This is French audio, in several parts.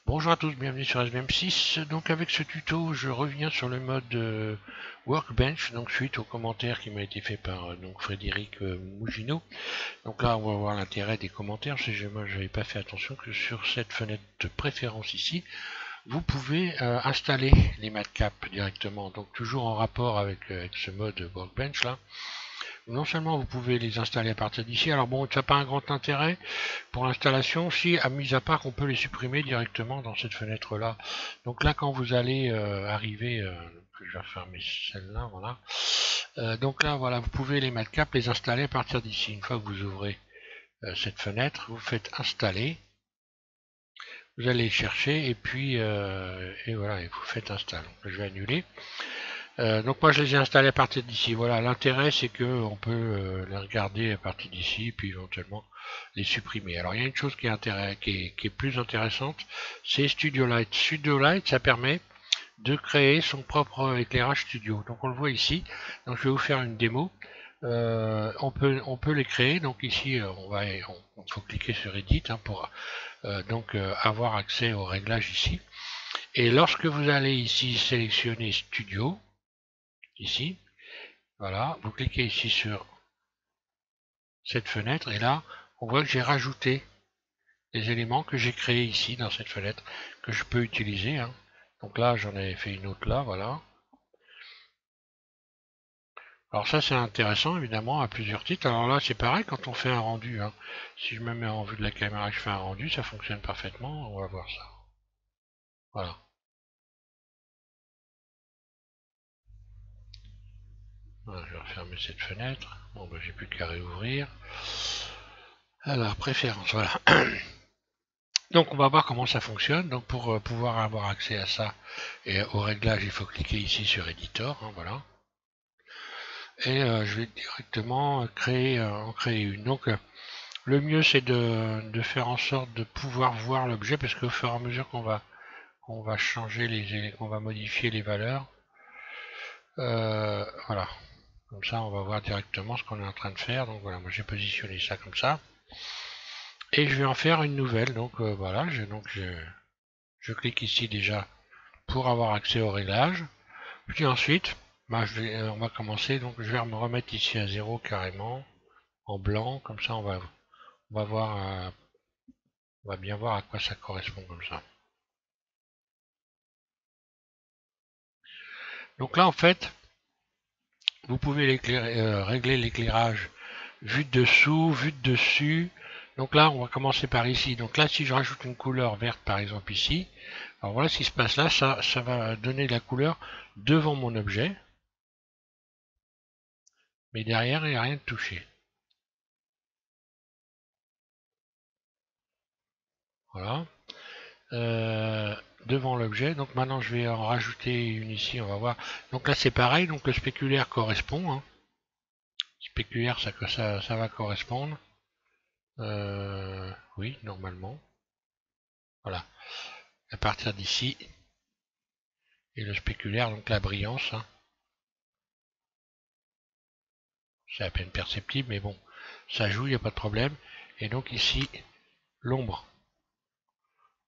Bonjour à tous, bienvenue sur SBM6. Donc avec ce tuto, je reviens sur le mode Workbench, donc suite au commentaire qui m'a été fait par Frédéric Mougineau. Donc là, on va voir l'intérêt des commentaires. Moi, je n'avais pas fait attention que sur cette fenêtre de préférence ici, vous pouvez installer les matcaps directement. Donc toujours en rapport avec ce mode Workbench là. Non seulement vous pouvez les installer à partir d'ici, alors bon, ça n'a pas un grand intérêt pour l'installation, si, à mis à part qu'on peut les supprimer directement dans cette fenêtre là. Donc là, quand vous allez arriver, je vais refermer celle-là, voilà. Donc là, voilà, vous pouvez les matcaps, les installer à partir d'ici. Une fois que vous ouvrez cette fenêtre, vous faites installer, vous allez chercher et puis et voilà, et vous faites installer. Donc, je vais annuler. Donc moi je les ai installés à partir d'ici. Voilà, l'intérêt c'est que on peut les regarder à partir d'ici, puis éventuellement les supprimer. Alors il y a une chose qui est plus intéressante, c'est Studio Light. Studio Light, ça permet de créer son propre éclairage studio. Donc on le voit ici. Donc je vais vous faire une démo. On peut les créer. Donc ici on faut cliquer sur Edit pour avoir accès aux réglages ici. Et lorsque vous allez ici sélectionner Studio, ici, voilà, vous cliquez ici sur cette fenêtre et là on voit que j'ai rajouté les éléments que j'ai créés ici dans cette fenêtre que je peux utiliser. Donc là j'en ai fait une autre là, voilà. Alors ça c'est intéressant évidemment à plusieurs titres. Alors là c'est pareil quand on fait un rendu. Si je me mets en vue de la caméra et que je fais un rendu, ça fonctionne parfaitement. On va voir ça. Voilà. Voilà, je vais refermer cette fenêtre. Bon ben j'ai plus qu'à réouvrir. Alors préférence, voilà. Donc on va voir comment ça fonctionne. Donc pour pouvoir avoir accès à ça et aux réglages, il faut cliquer ici sur Editor, voilà. Et je vais directement en créer une. Donc le mieux c'est de faire en sorte de pouvoir voir l'objet, parce qu'au fur et à mesure qu'on va changer qu'on va modifier les valeurs, voilà. Comme ça on va voir directement ce qu'on est en train de faire. Donc voilà, moi j'ai positionné ça comme ça. Et je vais en faire une nouvelle. Donc voilà, je clique ici déjà pour avoir accès aux réglages. Puis ensuite, on va commencer. Donc je vais me remettre ici à 0 carrément, en blanc, comme ça on va voir, on va bien voir à quoi ça correspond comme ça. Donc là en fait, vous pouvez régler l'éclairage vue de dessous, vue de dessus. Donc là on va commencer par ici. Donc là si je rajoute une couleur verte par exemple ici, alors voilà ce qui se passe là, ça va donner la couleur devant mon objet. Mais derrière il n'y a rien de touché. Voilà. Devant l'objet. Donc maintenant je vais en rajouter une ici, on va voir. Donc là c'est pareil, donc le spéculaire correspond. Spéculaire ça va correspondre. Oui, normalement. Voilà. À partir d'ici. Et le spéculaire, donc la brillance. C'est à peine perceptible, mais bon, ça joue, il n'y a pas de problème. Et donc ici, l'ombre.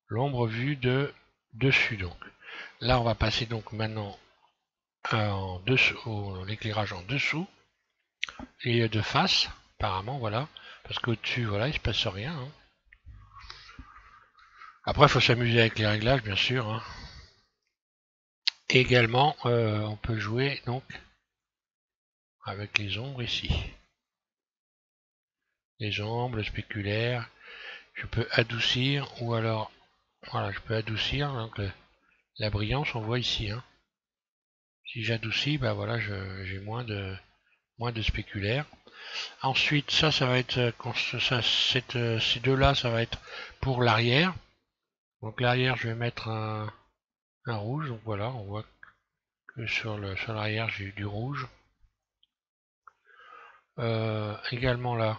L'ombre vue de dessus donc. Là on va passer donc maintenant en dessous, l'éclairage en dessous et de face, apparemment, voilà, parce qu'au-dessus, voilà, il se passe rien. Après, il faut s'amuser avec les réglages, bien sûr. Et également, on peut jouer donc avec les ombres ici. Les ombres, le spéculaire. Je peux adoucir ou alors, voilà, je peux adoucir donc la brillance, on voit ici. Si j'adoucis, ben voilà, j'ai moins de spéculaire. Ensuite, ça va être ces deux-là, ça va être pour l'arrière. Donc l'arrière, je vais mettre un rouge. Donc voilà, on voit que sur l'arrière, j'ai eu du rouge. Également là,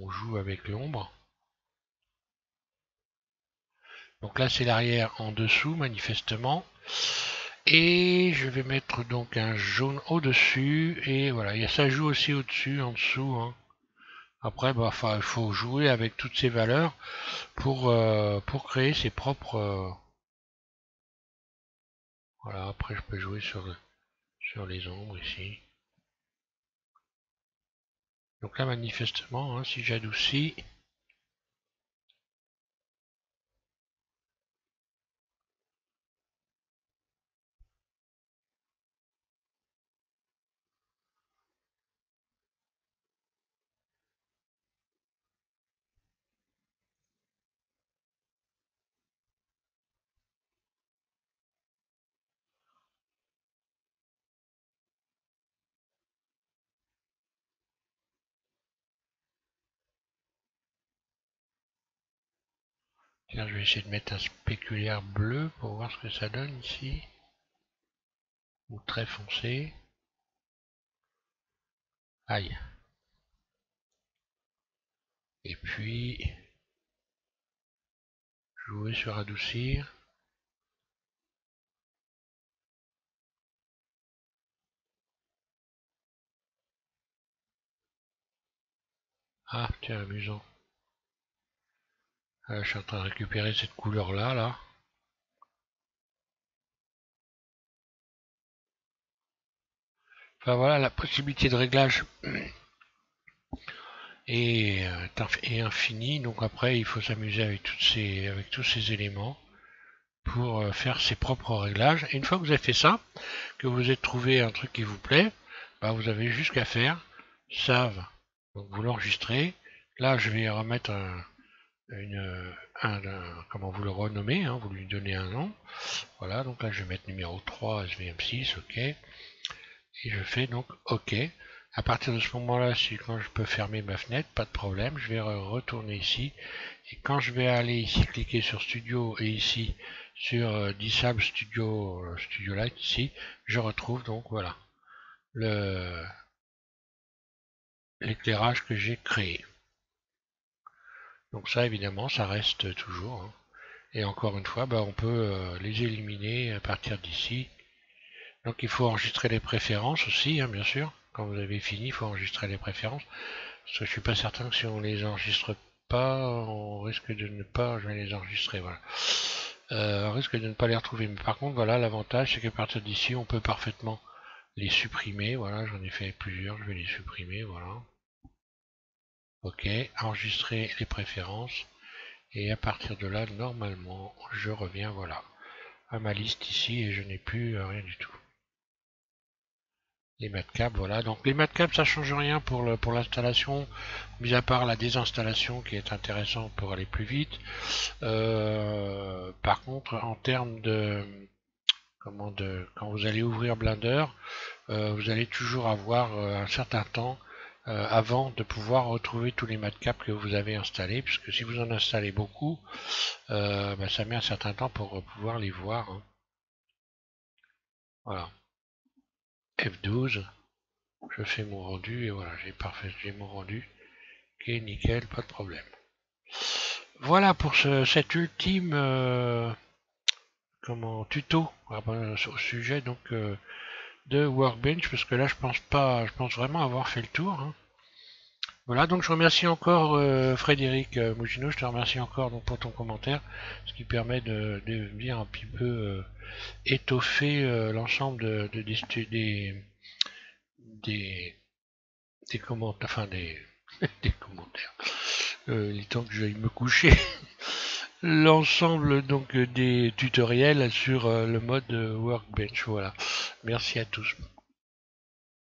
on joue avec l'ombre. Donc là, c'est l'arrière en dessous, manifestement. Et je vais mettre donc un jaune au-dessus. Et voilà, ça joue aussi au-dessus, en dessous. Après, bah, il faut jouer avec toutes ces valeurs pour créer ses propres... voilà, après je peux jouer sur les ombres ici. Donc là, manifestement, hein, si j'adoucis... Tiens, je vais essayer de mettre un spéculaire bleu pour voir ce que ça donne ici. Ou très foncé. Aïe. Et puis, jouer sur adoucir. Ah, tiens, amusant. Je suis en train de récupérer cette couleur-là, là. Enfin voilà, la possibilité de réglage est infinie. Donc après, il faut s'amuser avec tous ces éléments pour faire ses propres réglages. Et une fois que vous avez fait ça, que vous avez trouvé un truc qui vous plaît, bah, vous avez juste qu'à faire save. Donc vous l'enregistrez. Là, je vais remettre comment vous le renommez, hein, vous lui donnez un nom. Voilà, donc là je vais mettre numéro 3 SVM6, ok. Et je fais donc ok. À partir de ce moment-là, quand je peux fermer ma fenêtre, pas de problème, je vais retourner ici. Et quand je vais aller ici cliquer sur Studio et ici sur Disable Studio, Studio Light ici, je retrouve donc voilà l'éclairage que j'ai créé. Donc ça évidemment ça reste toujours, hein. Et encore une fois, bah, on peut les éliminer à partir d'ici. Donc il faut enregistrer les préférences aussi, hein, bien sûr. Quand vous avez fini, il faut enregistrer les préférences. Parce que je suis pas certain que si on les enregistre pas, on risque de ne pas... Je vais les enregistrer, voilà. On risque de ne pas les retrouver. Mais par contre, voilà, l'avantage, c'est qu'à partir d'ici, on peut parfaitement les supprimer. Voilà, j'en ai fait plusieurs, je vais les supprimer, voilà. Ok, enregistrer les préférences. Et à partir de là, normalement, je reviens, voilà, à ma liste ici et je n'ai plus rien du tout. Les matcaps, voilà. Donc les matcaps, ça change rien pour l'installation, mis à part la désinstallation qui est intéressante pour aller plus vite. Par contre, en termes quand vous allez ouvrir Blender, vous allez toujours avoir un certain temps avant de pouvoir retrouver tous les matcaps que vous avez installés, puisque si vous en installez beaucoup, bah, ça met un certain temps pour pouvoir les voir, hein. Voilà. F12, je fais mon rendu et voilà, j'ai mon rendu qui est nickel, pas de problème. Voilà pour cet ultime tuto au sujet donc de Workbench, parce que là je pense vraiment avoir fait le tour, hein. Voilà, donc je remercie encore Frédéric Mugino, je te remercie encore donc pour ton commentaire, ce qui permet de bien un petit peu étoffer l'ensemble des commentaires, enfin des commentaires. Il est temps que j'aille me coucher. L'ensemble donc des tutoriels sur le mode Workbench. Voilà. Merci à tous.